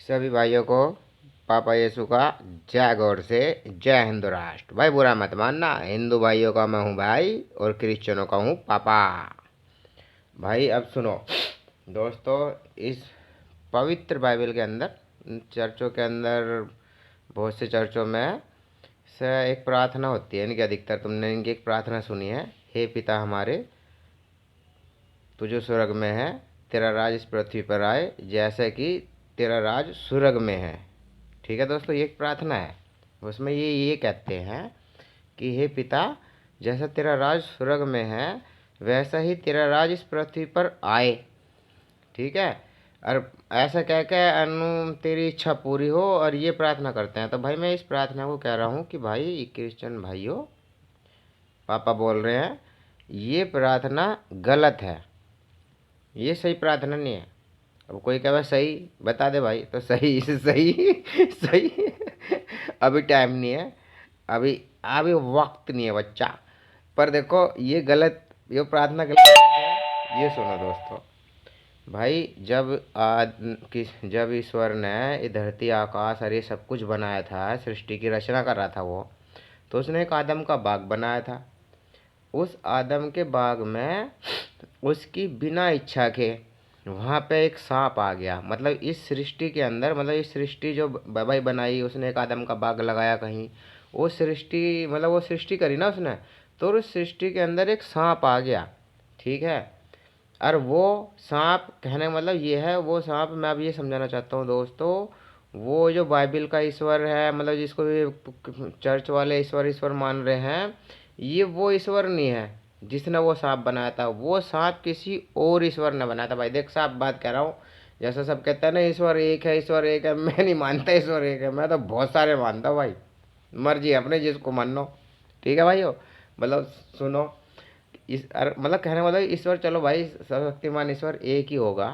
सभी भाइयों को पापा यीशु का जय गौर से जय हिंदू राष्ट्र। भाई बुरा मत मानना, हिंदू भाइयों का मैं हूँ भाई और क्रिश्चियनों का हूँ पापा। भाई अब सुनो दोस्तों, इस पवित्र बाइबल के अंदर, चर्चों के अंदर, बहुत से चर्चों में से एक प्रार्थना होती है इनकी। अधिकतर तुमने इनकी एक प्रार्थना सुनी है, हे पिता हमारे तू जो स्वर्ग में है, तेरा राज इस पृथ्वी पर आए जैसे कि तेरा राज स्वर्ग में है। ठीक है दोस्तों, ये एक प्रार्थना है। उसमें ये कहते हैं कि हे पिता, जैसा तेरा राज स्वर्ग में है वैसा ही तेरा राज इस पृथ्वी पर आए। ठीक है, और ऐसा कह के अनु तेरी इच्छा पूरी हो, और ये प्रार्थना करते हैं। तो भाई मैं इस प्रार्थना को कह रहा हूँ कि भाई क्रिश्चियन भाइयों, पापा बोल रहे हैं ये प्रार्थना गलत है, ये सही प्रार्थना नहीं है। अब कोई कहे सही बता दे भाई, तो सही सही सही अभी टाइम नहीं है, अभी अभी वक्त नहीं है बच्चा। पर देखो ये गलत, ये प्रार्थना गलत है। ये सुनो दोस्तों, भाई जब ईश्वर ने ये धरती आकाश और ये सब कुछ बनाया था, सृष्टि की रचना कर रहा था वो, तो उसने एक आदम का बाग बनाया था। उस आदम के बाग में उसकी बिना इच्छा के वहाँ पे एक सांप आ गया। मतलब इस सृष्टि के अंदर, मतलब इस सृष्टि जो भाई बनाई, उसने एक आदम का बाग लगाया कहीं, वो सृष्टि, मतलब वो सृष्टि करी ना उसने, तो उस सृष्टि के अंदर एक सांप आ गया। ठीक है, और वो सांप, कहने का मतलब ये है, वो सांप मैं अब ये समझाना चाहता हूँ दोस्तों, वो जो बाइबल का ईश्वर है, मतलब जिसको ये चर्च वाले ईश्वर ईश्वर मान रहे हैं, ये वो ईश्वर नहीं है जिसने वो सांप बनाया था। वो सांप किसी और ईश्वर ने बनाया था। भाई देख, साफ बात कह रहा हूँ। जैसा सब कहते हैं ना ईश्वर एक है, ईश्वर एक है, मैं नहीं मानता ईश्वर एक है, मैं तो बहुत सारे मानता हूँ भाई। मर्जी है अपने जिसको मानो। ठीक है भाइयों, मतलब सुनो, इस मतलब कहने वाला ईश्वर, चलो भाई सर्वशक्तिमान ईश्वर एक ही होगा,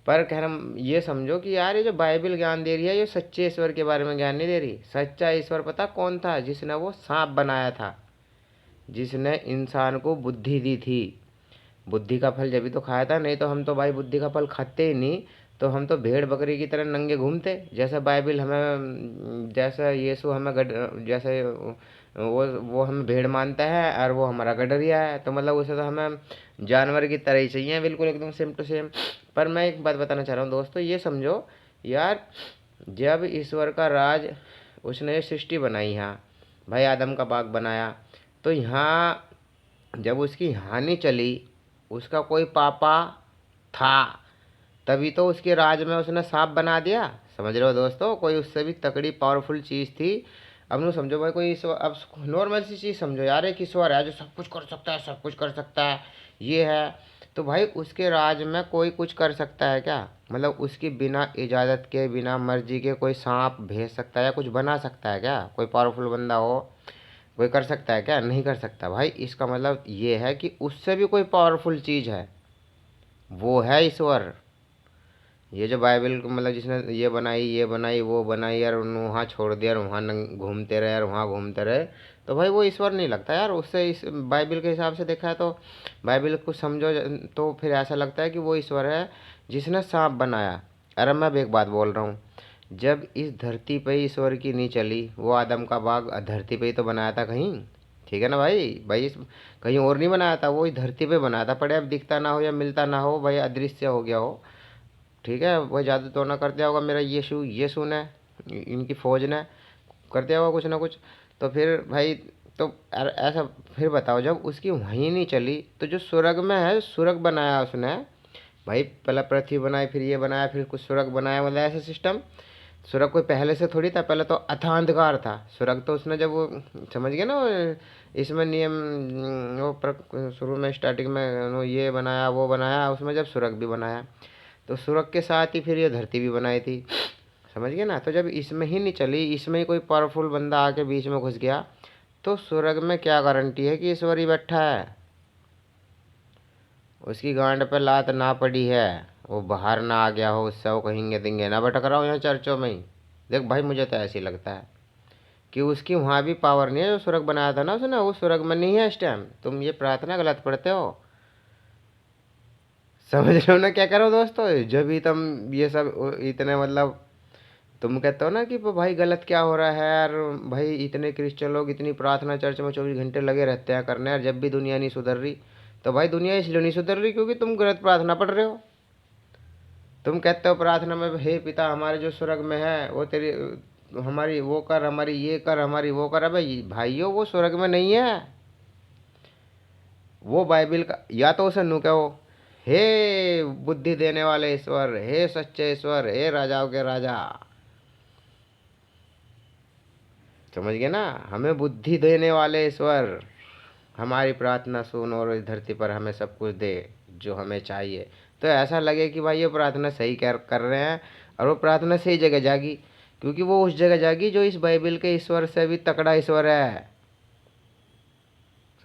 पर कहना ये समझो कि यार ये जो बाइबल ज्ञान दे रही है, ये सच्चे ईश्वर के बारे में ज्ञान नहीं दे रही। सच्चा ईश्वर पता कौन था? जिसने वो सांप बनाया था, जिसने इंसान को बुद्धि दी थी। बुद्धि का फल जब भी तो खाया था, नहीं तो हम तो भाई बुद्धि का फल खाते ही नहीं। तो हम तो भेड़ बकरी की तरह नंगे घूमते, जैसा बाइबल हमें, जैसा यीशु हमें जैसे वो हमें भेड़ मानता है और वो हमारा गडरिया है, तो मतलब उसे तो हमें जानवर की तरह ही चाहिए, बिल्कुल एकदम सेम टू सेम। पर मैं एक बात बताना चाह रहा हूँ दोस्तों, ये समझो यार, जब ईश्वर का राज, उसने सृष्टि बनाई यहाँ, भाई आदम का बाग बनाया, तो यहाँ जब उसकी हानि चली, उसका कोई पापा था, तभी तो उसके राज में उसने सांप बना दिया। समझ रहे हो दोस्तों, कोई उससे भी तकड़ी पावरफुल चीज़ थी। अब नो समझो भाई, कोई ईश्वर, अब नॉर्मल सी चीज़ समझो यार, एक ईश्वर है जो सब कुछ कर सकता है, सब कुछ कर सकता है, ये है। तो भाई उसके राज में कोई कुछ कर सकता है क्या? मतलब उसकी बिना इजाज़त के, बिना मर्जी के कोई सांप भेज सकता है या कुछ बना सकता है क्या? कोई पावरफुल बंदा हो, कोई कर सकता है क्या? नहीं कर सकता। भाई इसका मतलब ये है कि उससे भी कोई पावरफुल चीज़ है, वो है ईश्वर। ये जो बाइबल को, मतलब जिसने ये बनाई वो बनाई यार, वहाँ छोड़ दिया और वहाँ घूमते रहे और वहाँ घूमते रहे, तो भाई वो ईश्वर नहीं लगता यार उससे। इस बाइबल के हिसाब से देखा है तो, बाइबल को समझो तो फिर ऐसा लगता है कि वो ईश्वर है जिसने सांप बनाया। अरे मैं अब एक बात बोल रहा हूँ, जब इस धरती पे ईश्वर की नहीं चली, वो आदम का बाग धरती पे ही तो बनाया था कहीं। ठीक है ना भाई, भाई कहीं और नहीं बनाया था, वो इस धरती पे बनाया था। पड़े अब दिखता ना हो या मिलता ना हो भाई, अदृश्य हो गया हो, ठीक है, वही जादू तो ना कर दिया होगा मेरा यीशु ने, इनकी फौज ने कर दिया होगा कुछ ना कुछ। तो फिर भाई, तो ऐसा फिर बताओ, जब उसकी वहीं नहीं चली, तो जो स्वर्ग में है, स्वर्ग बनाया उसने भाई, पहले पृथ्वी बनाई, फिर ये बनाया, फिर कुछ स्वर्ग बनाया, मतलब ऐसा सिस्टम। स्वर्ग कोई पहले से थोड़ी था, पहले तो अथांधकार था स्वर्ग। तो उसने जब वो, समझ गया ना इसमें नियम, वो शुरू में स्टार्टिंग में वो ये बनाया वो बनाया, उसमें जब स्वर्ग भी बनाया, तो स्वर्ग के साथ ही फिर ये धरती भी बनाई थी। समझ गए ना? तो जब इसमें ही नहीं चली, इसमें ही कोई पावरफुल बंदा आके बीच में घुस गया, तो स्वर्ग में क्या गारंटी है कि ईश्वर ही बैठा है? उसकी गांड पे लात ना पड़ी है, वो बाहर ना आ गया हो, उससे वो कहेंगे देंगे ना भटक रहा हो यहाँ चर्चों में ही। देख भाई, मुझे तो ऐसे ही लगता है कि उसकी वहाँ भी पावर नहीं है। जो स्वर्ग बनाया था ना उसने, वो स्वर्ग में नहीं है इस टाइम। तुम ये प्रार्थना गलत पढ़ते हो। समझ रहे हो ना क्या करो दोस्तों? जब भी तुम ये सब इतने, मतलब तुम कहते हो ना कि भाई गलत क्या हो रहा है यार, भाई इतने क्रिश्चियन लोग इतनी प्रार्थना चर्च में 24 घंटे लगे रहते हैं करने, यार जब भी दुनिया नहीं सुधर रही। तो भाई दुनिया इसलिए नहीं सुधर रही क्योंकि तुम गलत प्रार्थना पढ़ रहे हो। तुम कहते हो प्रार्थना में, हे पिता हमारे जो स्वर्ग में है वो तेरी, हमारी वो कर, हमारी ये कर, हमारी वो कर। अबे भाइयों वो स्वर्ग में नहीं है, वो बाइबिल का, या तो उसे नु कहो, हे बुद्धि देने वाले ईश्वर, हे सच्चे ईश्वर, हे राजाओं के राजा। समझ गए ना, हमें बुद्धि देने वाले ईश्वर हमारी प्रार्थना सुन और इस धरती पर हमें सब कुछ दे जो हमें चाहिए। तो ऐसा लगे कि भाई ये प्रार्थना सही कर रहे हैं, और वो प्रार्थना सही जगह जागी, क्योंकि वो उस जगह जागी जो इस बाइबल के ईश्वर से भी तकड़ा ईश्वर है।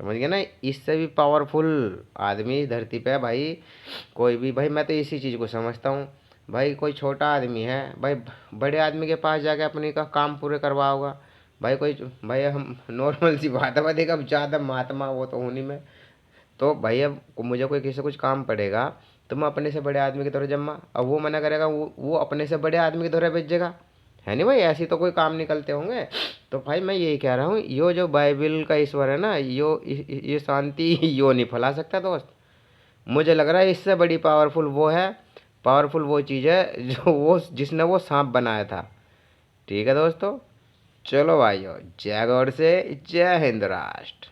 समझ गए ना, इससे भी पावरफुल आदमी इस धरती पे है भाई। कोई भी भाई, मैं तो इसी चीज़ को समझता हूँ। भाई कोई छोटा आदमी है भाई, बड़े आदमी के पास जाके अपनी का काम पूरे करवाओगा। भाई कोई, भाई हम नॉर्मल सी बात है भाई, देख अब ज़्यादा महात्मा वो तो हूँ नहीं मैं। तो भाई अब मुझे कोई किसी से कुछ काम पड़ेगा, तो मैं अपने से बड़े आदमी की तरह जम्मा, अब वो मना करेगा, वो अपने से बड़े आदमी की तरह भेजेगा। है नहीं भाई, ऐसी तो कोई काम निकलते होंगे। तो भाई मैं यही कह रहा हूँ, यो जो बाइबल का ईश्वर है ना, ये शांति यो नहीं फैला सकता दोस्त। मुझे लग रहा है इससे बड़ी पावरफुल वो है, पावरफुल वो चीज़ है जो वो जिसने वो सांप बनाया था। ठीक है दोस्तों, चलो भाइयों, जय गौड़ से जय हिंद राष्ट्र।